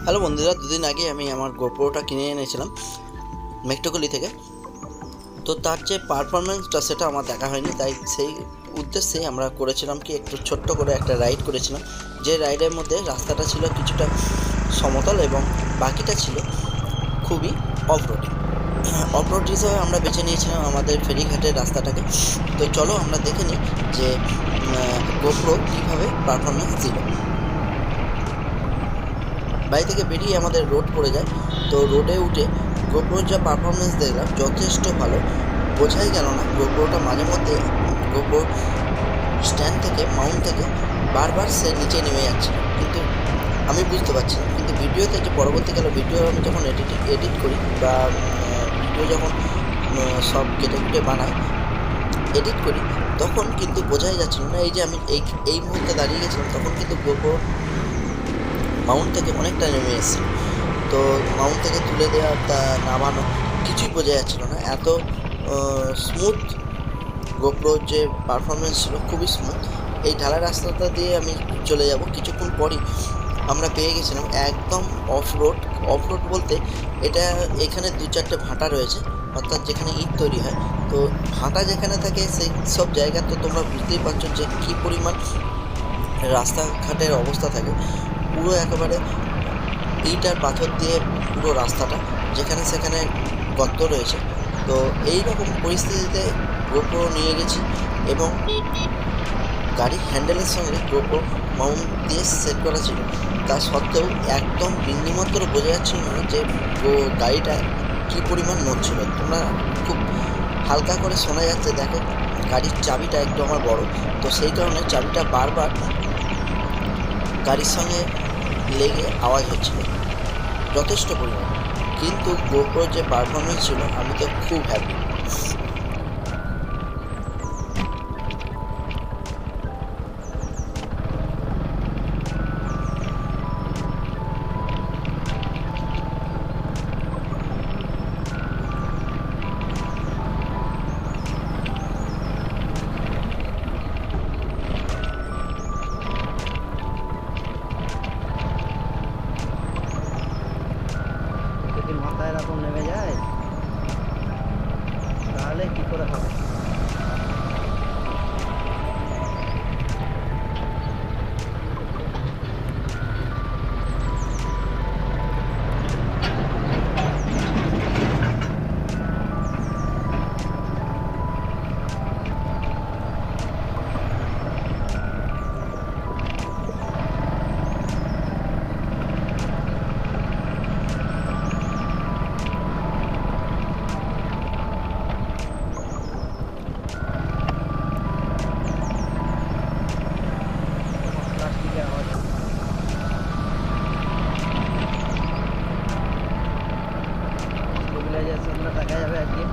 Hello বন্ধুরা, দুদিন আগে আমি আমার গোপ্রোটা কিনে এনেছিলাম মেক্টোকলি থেকে। তো তার যে পারফরমেন্সটা সেটা আমার দেখা হয়নি, তাই সেই উদ্দেশ্যে আমরা করেছিলাম কি একটু ছোট্ট করে একটা রাইড করেছিলাম। যে রাইডের মধ্যে রাস্তাটা ছিল কিছুটা সমতল এবং বাকিটা ছিল খুবই অফরোডিং। অফরোড হিসাবে আমরা বেছে নিয়েছিলাম আমাদের ফেরিঘাটের রাস্তাটাকে। তো চলো আমরা দেখে নিই যে গোপ্রো কীভাবে পারফরমেন্স দিল। বাড়ি থেকে বেরিয়ে আমাদের রোড পড়ে যায়, তো রোডে উঠে গোপ্রোর যা পারফরমেন্স দেখলাম যথেষ্ট ভালো। বোঝাই গেল না গোপ্রোটা মাঝে মধ্যে গোপ্রো স্ট্যান্ড থেকে মাউন্ট থেকে বারবার সে নিচে নেমে যাচ্ছে, কিন্তু আমি বুঝতে পারছি না। কিন্তু ভিডিওতে যে পরবর্তীকালে ভিডিও আমি যখন এডিট করি বা ভিডিও যখন সব কেটে কুটে বানাই এডিট করি, তখন কিন্তু বোঝাই যাচ্ছিল না। এই যে আমি এই মুহূর্তে দাঁড়িয়ে গেছিলাম, তখন কিন্তু গোপ্রো মাউন্ট থেকে অনেকটা নেমে এসেছিল। তো মাউন্ট থেকে তুলে দেওয়া তা নামানো কিছুই বোঝা যাচ্ছিল না, এত স্মুথ গোপ্রোর যে পারফরমেন্স ছিল, খুবই স্মুথ। এই ঢালা রাস্তাটা দিয়ে আমি চলে যাব, কিছুক্ষণ পরই আমরা পেয়ে গেছিলাম একদম অফরোড বলতে এটা এখানে 2-4টে ভাটা রয়েছে, অর্থাৎ যেখানে ইট তৈরি হয়। তো ভাটা যেখানে থাকে সেই সব জায়গা তো তোমরা বুঝতেই পারছো যে কী পরিমাণ রাস্তাঘাটের অবস্থা থাকে। পুরো একেবারে ইট আর পাথর দিয়ে পুরো রাস্তাটা, যেখানে সেখানে গর্ত রয়েছে। তো এই রকম পরিস্থিতিতে গোপ্রো নিয়ে গেছি এবং গাড়ির হ্যান্ডেলের সঙ্গে গোপ্রো মাউন্ট দিয়ে সেট করা ছিল। তা সত্ত্বেও একদম বিন্দুমাত্র বোঝা যাচ্ছিল না যে গাড়িটা কী পরিমাণ নড়ছিল। তোমরা খুব হালকা করে শোনা যাচ্ছে, দেখো গাড়ির চাবিটা একটু আমার বড়, তো সেই কারণে চাবিটা বারবার গাড়ির সঙ্গে লেগে আওয়াজ হচ্ছিল যথেষ্ট পরিমাণ। কিন্তু গোপ্রোর যে পারফরমেন্স ছিল, আমি তো খুব হ্যাপি। যদি মাথায় এরকম নেমে যায় তাহলে কি করে হবে? প্লাস্টিকের আওয়াজ। স্টেবিলাইজেশনটা দেখা যাবে আজকে,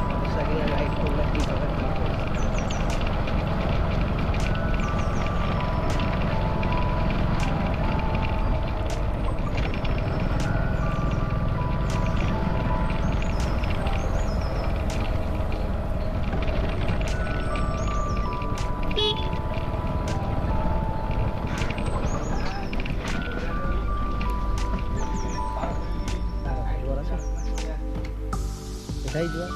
মোটরসাইকেলে রাইড করলে ঠিক হবে। এটাই জোয়ার।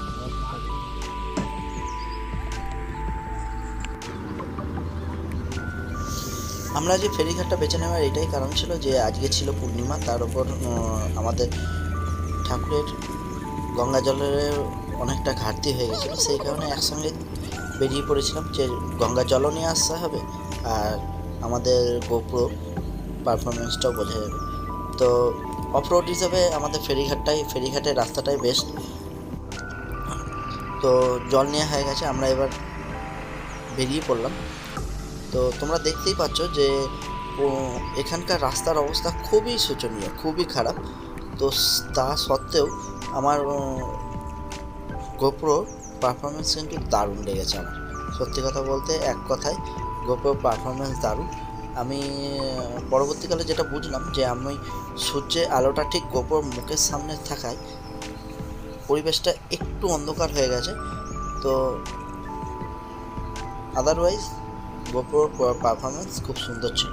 আমরা যে ফেরিঘাটটা বেছে নেওয়ার এটাই কারণ ছিল যে আজকে ছিল পূর্ণিমা, তার উপর আমাদের ঠাকুরের গঙ্গা জলের অনেকটা ঘাটতি হয়ে গেছিলো। সেই কারণে একসঙ্গে বেরিয়ে পড়েছিলাম যে গঙ্গা জলও নিয়ে আসতে হবে আর আমাদের গোপ্রো পারফরমেন্সটাও বোঝা যাবে। তো অফরোড হিসাবে আমাদের ফেরিঘাটের রাস্তাটাই বেস্ট। তো জল নেওয়া হয়ে গেছে, আমরা এবার বেরিয়ে পড়লাম। তো তোমরা দেখতেই পাচ্ছ যে এখানকার রাস্তার অবস্থা খুবই শোচনীয়, খুবই খারাপ। তো তা সত্ত্বেও আমার গোপ্রো পারফরমেন্স কিন্তু দারুণ লেগেছে আমার। সত্যি কথা বলতে এক কথায় গোপ্রো পারফরমেন্স দারুণ। আমি পরবর্তীকালে যেটা বুঝলাম যে আমি সূর্যের আলোটা ঠিক গোপ্রোর মুখের সামনে থাকায় পরিবেশটা একটু অন্ধকার হয়ে গেছে। তো আদারওয়াইজ গোপ্রোর পারফরমেন্স খুব সুন্দর ছিল।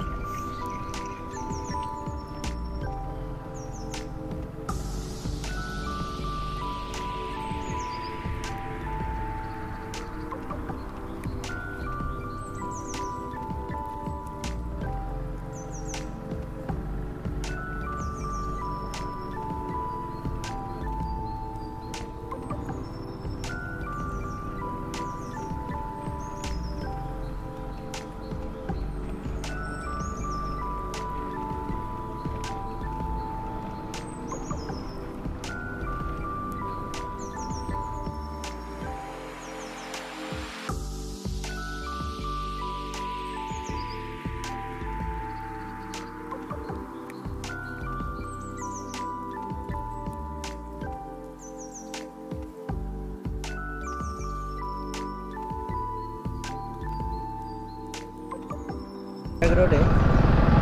অর্ধেক রোডে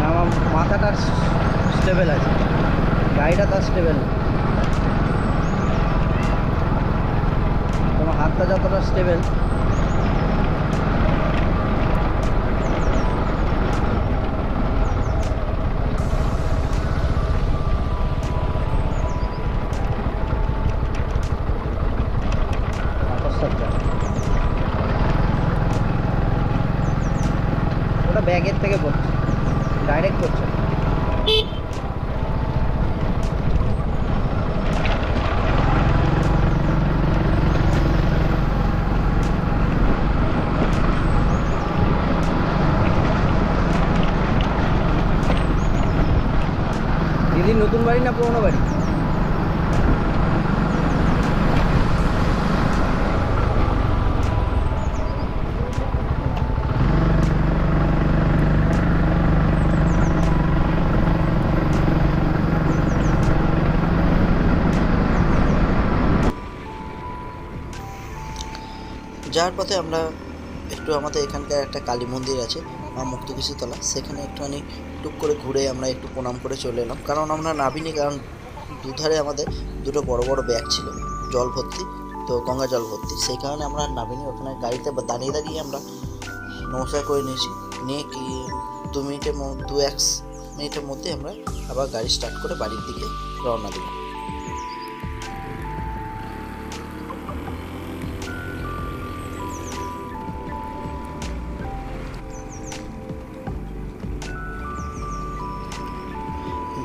আমার মাথাটা স্টেবল আছে, গাড়িটা তার স্টেবল না। তোমার হাতটা যতটা স্টেবল ওটা ব্যাগের থেকে পড়ছে, ডাইরেক্ট পড়ছে না। দিদির নতুন বাড়ি না পুরোনো বাড়ি? যাওয়ার পথে আমরা একটু আমাদের এখানকার একটা কালী মন্দির আছে, মা মুক্তকেশীতলা, সেখানে একটুখানি টুক করে ঘুরে আমরা একটু প্রণাম করে চলে এলাম। কারণ আমরা নাবিনি, কারণ দুধারে আমাদের দুটো বড় বড় ব্যাগ ছিল জল ভর্তি, তো গঙ্গা জল ভর্তি, সেই কারণে আমরা নাবিনি। ওখানে গাড়িতে দাঁড়িয়ে দাঁড়িয়ে আমরা নমস্কার করে নিয়েছি, নিয়ে কি 2-1 মিনিটের মধ্যে আমরা আবার গাড়ি স্টার্ট করে বাড়ির দিকে রওনা দিলাম।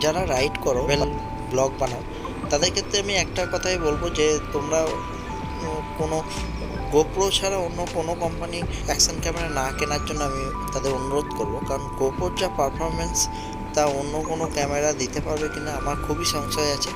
যারা রাইড করো, ব্লগ বানাও, তাদের ক্ষেত্রে আমি একটা কথাই বলবো যে তোমরা কোনো গোপ্রো ছাড়া অন্য কোনো কোম্পানি অ্যাকশন ক্যামেরা না কেনার জন্য আমি তাদের অনুরোধ করব। কারণ গোপ্রোর যা পারফরমেন্স তা অন্য কোনো ক্যামেরা দিতে পারবে কিনা আমার খুবই সংশয় আছে।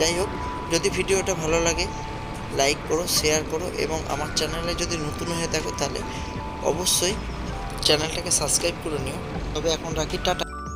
যাই হোক, যদি ভিডিওটা ভালো লাগে লাইক করো, শেয়ার করো, এবং আমার চ্যানেলে যদি নতুন হয়ে থাকো তাহলে অবশ্যই চ্যানেলটাকে সাবস্ক্রাইব করে নিও। তবে এখন রাখি, টাটা।